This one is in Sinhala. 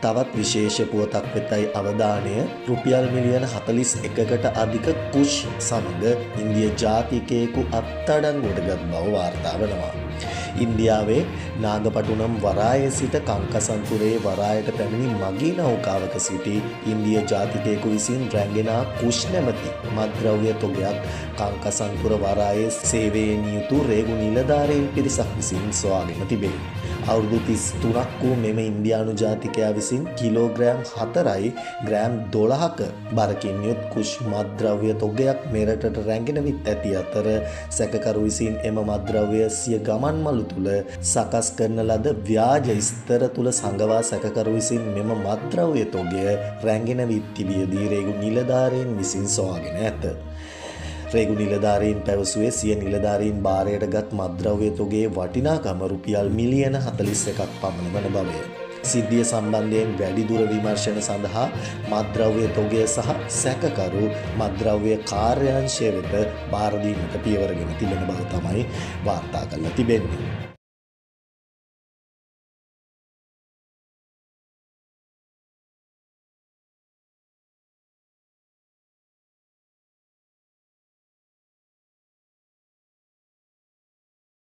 තවත් විශේෂ පුවතක් වෙතයි අවධානය රුපියල් මිලියන 41කට අධික කුෂ් සමග ඉන්දිය ජාතිකයෙකු අත්අඩංගුවට බව වාර්තා වෙනවා. ඉන්දියාවේ නාගපටුනම් වරායේ සිට කංකසන්තුරේ වරායට පැමිණි මගී නෞකාවක සිටි ඉන්දිය ජාතිකයෙකු විසින් රැගෙන කුෂ් නැමැති මත්ද්‍රව්‍ය තොගයක් කංකසන්තුර වරායේ සේවයෙන් යුතු රේගු නිලධාරීන් පිරිසක් විසින් සොයාගෙන තිබේ. අවුරුදු 33ක් වූ මෙම ඉන්දියානු ජාතිකයා විසින් කිලෝග්‍රෑම් 4යි ග්‍රෑම් 12ක බරකින් යුත් කුෂ් මත්ද්‍රව්‍ය තොගයක් මෙරටට රැගෙන විත් ඇති අතර සැකකරු විසින් එම මත්ද්‍රව්‍ය සිය ගමන් මළු තුල සකස් කරන ලද ව්‍යාජ ස්තර තුල සංගවා සැකකරු විසින් මෙම මත්ද්‍රව්‍ය තොගය රැගෙන විත් තිබියදී රේගු නිලධාරීන් විසින් සොයාගෙන ඇත. රේගු නිලධාරීන් පැවසුවේ සිය නිලධාරීන් භාරයට ගත් මත්ද්‍රව්‍ය තොගයේ වටිනාකම රුපියල් මිලියන 41ක් පමණ වන බවය. සිද්ධිය සම්බන්ධයෙන් වැඩිදුර විමර්ශන සඳහා මත්ද්‍රව්‍ය තොගය සහ සැකකරු මත්ද්‍රව්‍ය කාර්යාංශය වෙත භාර දීමට පියවරගෙන තිබෙන බව තමයි වාර්තා කරලා තිබෙන්නේ.